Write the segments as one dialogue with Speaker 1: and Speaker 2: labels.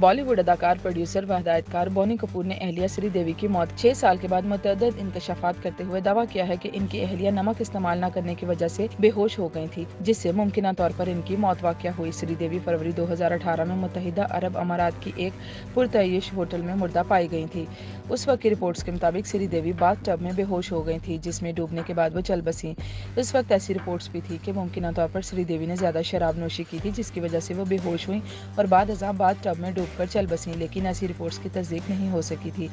Speaker 1: بالی would اداکار، producer و ہدایتکار بونی کپور نے اہلیہ سری دیوی کی موت 6 سال کے بعد متعدد انکشافات کرتے ہوئے دعویٰ کیا ہے کہ ان کی اہلیہ نمک استعمال نہ کرنے کی وجہ سے بے ہوش ہو گئی تھی، جس سے ممکنہ طور پر ان کی موت واقع ہوئی۔ سری دیوی فروری 2018 میں متحدہ عرب امارات کی ایک پرتعیش ہوٹل میں مردہ پائی گئی تھی۔ اس وقت کی رپورٹس کے مطابق سری دیوی باتھ ٹب میں بے ہوش ہو گئی تھی، جس میں ڈوبنے کے بعد وہ چل بسیں۔ اس وقت ایسی رپورٹس بھی تھی کہ ممکنہ طور پر سری دیوی نے زیادہ شراب نوشی کی تھی، جس کی وجہ سے وہ بے ہوش ہوئیں اور بعد ازاں باتھ ٹب میں ڈوب کر چل بسیں، لیکن ایسی رپورٹس کی تصدیق نہیں ہو سکی تھی۔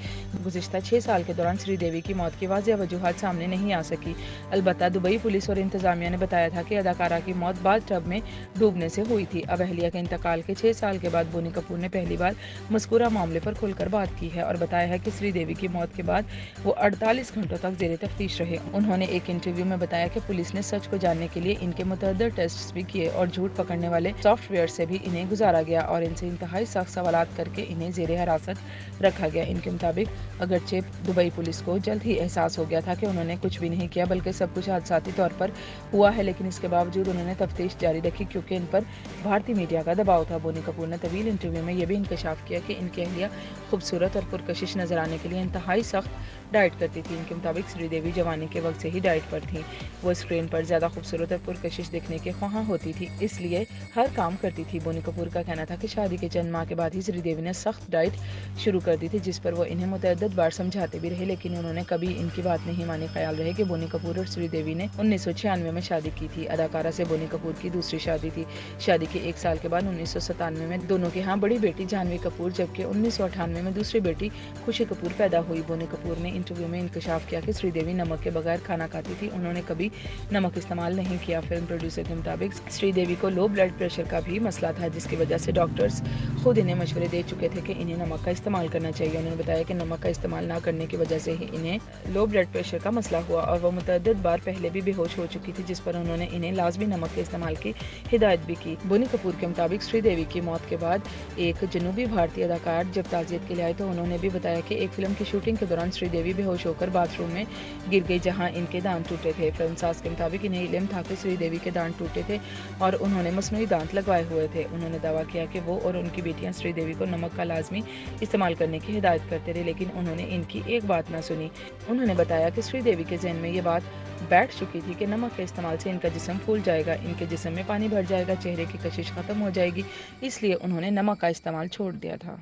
Speaker 1: گزشتہ 6 سال کے دوران سری دیوی کی موت کی واضح وجوہات سامنے نہیں آ سکی۔ البتہ دبئی پولیس اور انتظامیہ نے بتایا تھا کہ اداکارہ کی موت باتھ ٹب میں ڈوبنے سے ہوئی تھی۔ اب اہلیہ کے انتقال کے 6 سال کے بعد بونی کپور نے پہلی بار مذکورہ معاملے پر کھل کر بات کی ہے اور بتایا ہے کہ سری دیوی کی موت کے بعد وہ 48 گھنٹوں تک زیر تفتیش رہے۔ انہوں نے ایک انٹرویو میں بتایا کہ پولیس نے سچ کو جاننے کے لیے ان کے متعدد ٹیسٹس بھی کیے اور جھوٹ پکڑنے والے سافٹ ویئر سے بھی انہیں گزارا گیا اور ان سے انتہائی سخت سوالات کر کے انہیں زیر حراست رکھا گیا۔ ان کے مطابق اگرچہ دبئی پولیس کو جلد ہی احساس ہو گیا تھا کہ انہوں نے کچھ بھی نہیں کیا بلکہ سب کچھ حادثاتی طور پر ہوا ہے، لیکن اس کے باوجود انہوں نے تفتیش جاری رکھی کیونکہ ان پر بھارتی میڈیا کا دباؤ تھا۔ بونی کپور نے طویل انٹرویو میں یہ بھی انکشاف کیا کہ ان کی اہلیہ خوبصورت اور پرکشش نظر آنے کے لیے انتہائی سخت ڈائٹ کرتی تھی۔ ان کے مطابق سری دیوی جوانی کے وقت سے ہی ڈائٹ پر تھیں۔ وہ اسکرین پر زیادہ خوبصورت اور پرکشش دکھنے کے خواہاں ہوتی تھی، اس لیے ہر کام کرتی تھی۔ بونی کپور کا کہنا تھا کہ شادی کے چند ماہ کے بعد ہی سری دیوی نے سخت ڈائٹ شروع کر دی تھی، جس پر وہ انہیں متعدد بار سمجھاتے بھی رہے، لیکن انہوں نے کبھی ان کی بات نہیں مانی۔ خیال رہے کہ بونی کپور اور سری دیوی نے 1996 میں شادی کی تھی۔ اداکارہ سے بونی کپور کی دوسری شادی تھی۔ شادی کے 1 سال کے بعد 1997 میں دونوں کے ہاں بڑی بیٹی جھانوی کپور جبکہ 1998 میں دوسری بیٹی خوشی کپور پیدا ہوئی۔ بونی کپور نے انٹرویو میں انکشاف کیا کہ سری دیوی نمک کے بغیر کھانا کھاتی تھی، انہوں نے کبھی نمک استعمال نہیں کیا۔ فلم پروڈیوسر کے مطابق سری دیوی کو لو بلڈ پریشر کا بھی مسئلہ تھا، جس کی وجہ سے ڈاکٹرز خود انہیں مشورے دے چکے تھے کہ انہیں نمک کا استعمال کرنا چاہیے۔ انہوں نے بتایا کہ نمک کا استعمال نہ کرنے کی وجہ سے ہی انہیں لو بلڈ پریشر کا مسئلہ ہوا اور وہ متعدد بار پہلے بھی بے ہوش ہو چکی تھی، جس پر انہوں نے انہیں لازمی نمک کے استعمال کی ہدایت بھی کی۔ بونی کپور کے مطابق سری دیوی کی موت کے بعد ایک جنوبی بھارتی اداکار جب تعزیت کے لیے آئے تو انہوں نے بھی بتایا کہ ایک فلم کی شوٹنگ کے دوران سری دیوی بے ہوش ہو کر باتھ روم میں گر گئی جہاں ان کے دانت ٹوٹے تھے۔ فلم ساز کے مطابق انہیں علم تھا کہ سری دیوی کے دانت ٹوٹے تھے اور انہوں نے مصنوعی دانت لگوائے ہوئے تھے۔ انہوں نے دعویٰ کیا کہ وہ اور ان کی بیٹیاں سری دیوی کو نمک کا لازمی استعمال کرنے کی ہدایت کرتے رہے، لیکن انہوں نے ان کی ایک بات نہ سنی۔ انہوں نے بتایا کہ سری دیوی کے ذہن میں یہ بات بیٹھ چکی تھی کہ نمک کے استعمال سے ان کا جسم پھول جائے گا، ان کے جسم میں پانی بھر جائے گا، چہرے کی کشش ختم ہو جائے گی، اس لیے انہوں نے نمک کا استعمال چھوڑ دیا تھا۔